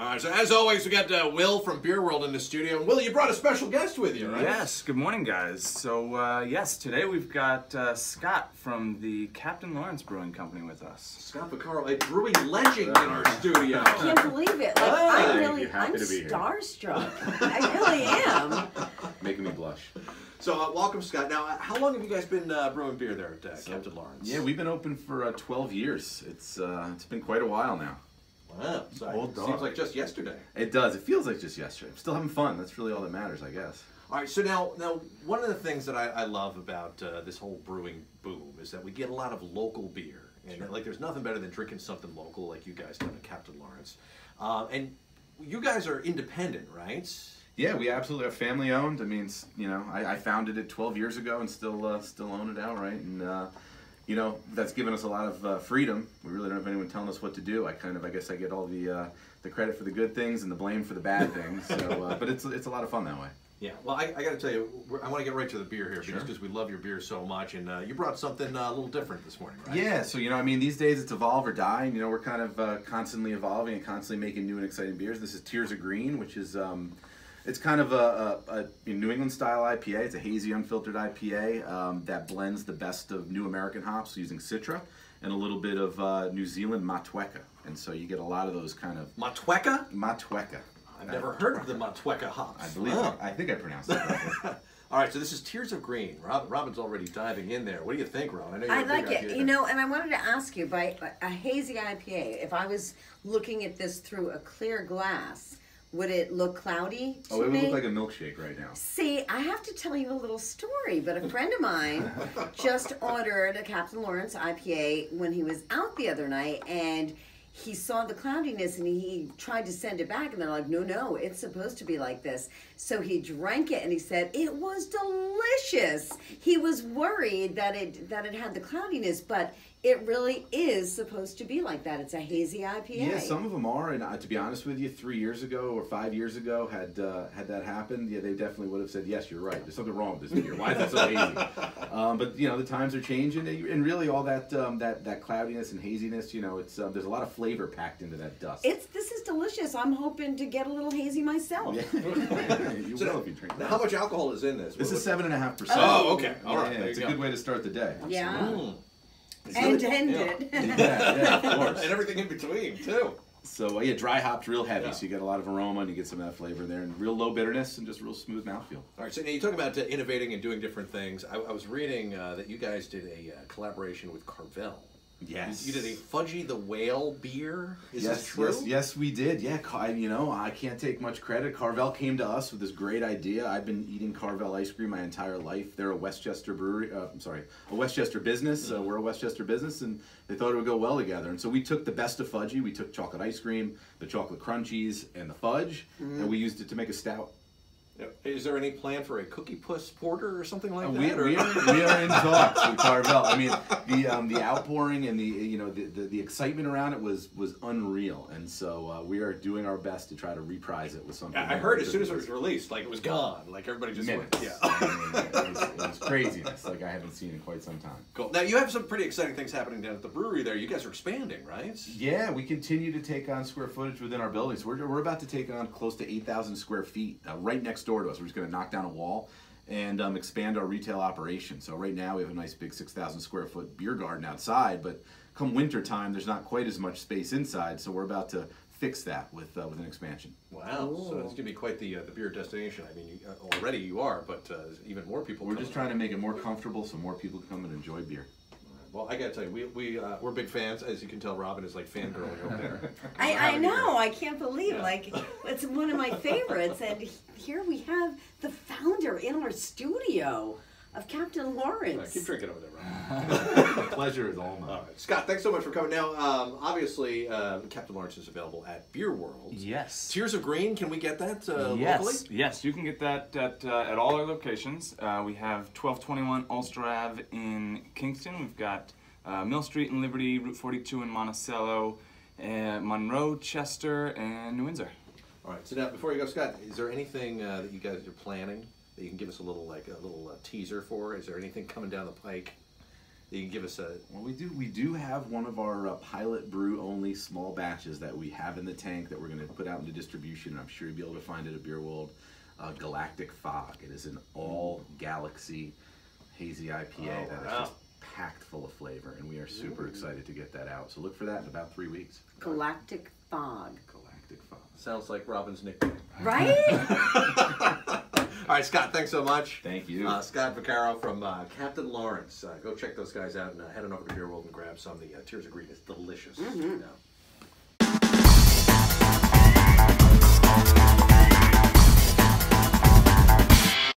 All right, so as always, we got Will from Beer World in the studio. And Will, you brought a special guest with you, right? Yes, good morning, guys. So, yes, today we've got Scott from the Captain Lawrence Brewing Company with us. Scott Vaccaro, a brewing legend in our studio. I can't believe it. Like, I'm happy to be here. starstruck. I really am. Making me blush. So, welcome, Scott. Now, how long have you guys been brewing beer there at Captain Lawrence? Yeah, we've been open for 12 years. It's been quite a while now. Wow, so it seems like just yesterday. It does. It feels like just yesterday. I'm still having fun. That's really all that matters, I guess. All right, so now one of the things that I love about this whole brewing boom is that we get a lot of local beer. And like, there's nothing better than drinking something local like you guys done at Captain Lawrence. And you guys are independent, right? Yeah, we absolutely are family owned. I mean, you know, I founded it 12 years ago and still own it outright. And you know, that's given us a lot of freedom. We really don't have anyone telling us what to do. I guess I get all the credit for the good things and the blame for the bad things. So, but it's a lot of fun that way. Yeah, well, I got to tell you, I want to get right to the beer here, just because we love your beer so much, and you brought something a little different this morning, right? Yeah, so, you know, I mean, these days it's evolve or die, and, you know, we're kind of constantly evolving and constantly making new and exciting beers. This is Tears of Green, which is, it's kind of a New England-style IPA. It's a hazy, unfiltered IPA that blends the best of New American hops using Citra and a little bit of New Zealand Matweka, and so you get a lot of those kind of... Matweka? Matweka. I've never heard of the Matweka hops. I believe I think I pronounced it correctly. All right, so this is Tears of Green. Robin's already diving in there. What do you think, Rob? I like it. You know, and I wanted to ask you, by a hazy IPA, if I was looking at this through a clear glass, would it look cloudy to Oh, it would me? look like a milkshake right now. See, I have to tell you a little story, but a friend of mine just ordered a Captain Lawrence IPA when he was out the other night, and he saw the cloudiness and he tried to send it back, and they're like, no, it's supposed to be like this. So he drank it and he said it was delicious. He was worried that it had the cloudiness, but it really is supposed to be like that. It's a hazy IPA. Yeah, some of them are, and to be honest with you, 3 years ago or 5 years ago, had that happened, yeah, they definitely would have said, yes, you're right. There's something wrong with this beer. Why is it so hazy? But you know, the times are changing, and really all that that cloudiness and haziness, you know, it's there's a lot of flavor packed into that dust. This is delicious. I'm hoping to get a little hazy myself. Yeah. You So will if you drink that. How much alcohol is in this? This is 7.5%. Oh, okay. All right. Yeah, it's a good way to start the day. Yeah. And ended. Yeah, of course. And everything in between, too. So yeah, dry hopped, real heavy, so you get a lot of aroma and you get some of that flavor there, and real low bitterness and just real smooth mouthfeel. All right, so now you talk about innovating and doing different things. I was reading that you guys did a collaboration with Carvel. Yes. You did a Fudgy the Whale beer. Is Yes, this true? yes, we did. Yeah, you know, I can't take much credit. Carvel came to us with this great idea. I've been eating Carvel ice cream my entire life. They're a Westchester brewery. A Westchester business. We're a Westchester business, and they thought it would go well together. And so we took the best of Fudgy. We took chocolate ice cream, the chocolate crunchies, and the fudge, and we used it to make a stout. Is there any plan for a Cookie Puss Porter or something like that? We are in talks with Carvel. I mean, the outpouring and the excitement around it was unreal, and so we are doing our best to try to reprise it with something. I heard as soon as it was released, like it was gone, like everybody just went. Yeah, I mean, it was craziness like I haven't seen in quite some time. Cool. Now you have some pretty exciting things happening down at the brewery there. You guys are expanding, right? Yeah, we continue to take on square footage within our buildings. We're about to take on close to 8,000 square feet right next door to us. We're just going to knock down a wall and expand our retail operation. So right now we have a nice big 6,000 square foot beer garden outside, but come winter time there's not quite as much space inside, so we're about to fix that with an expansion. Wow, so it's going to be quite the beer destination. I mean, already you are, but even more people. We're just trying to make it more comfortable so more people can come and enjoy beer. Well, I gotta tell you, we're big fans. As you can tell, Robin is like fangirling over there. I know. I can't believe. Like, it's one of my favorites, and here we have the founder in our studio of Captain Lawrence. Keep drinking over there, Robin. The pleasure is all mine. All right. Scott, thanks so much for coming. Now, obviously, Captain Lawrence is available at Beer World. Yes. Tears of Green, can we get that locally? Yes, you can get that at all our locations. We have 1221 Ulster Ave in Kingston. We've got Mill Street in Liberty, Route 42 in Monticello, Monroe, Chester, and New Windsor. All right. So now, before you go, Scott, is there anything that you guys are planning that you can give us a little teaser for? Is there anything coming down the pike? You can give us a. Well, we do have one of our pilot brew only small batches that we have in the tank that we're going to put out into distribution. I'm sure you'll be able to find it at Beer World. Galactic Fog. It is an all galaxy hazy IPA that is just packed full of flavor, and we are super excited to get that out. So look for that in about 3 weeks. Galactic Fog. Galactic Fog. Sounds like Robin's nickname. Right? All right, Scott, thanks so much. Thank you. Scott Vaccaro from Captain Lawrence. Go check those guys out and head on over to Beer World and grab some. The Tears of Green is delicious. Mm-hmm. Yeah.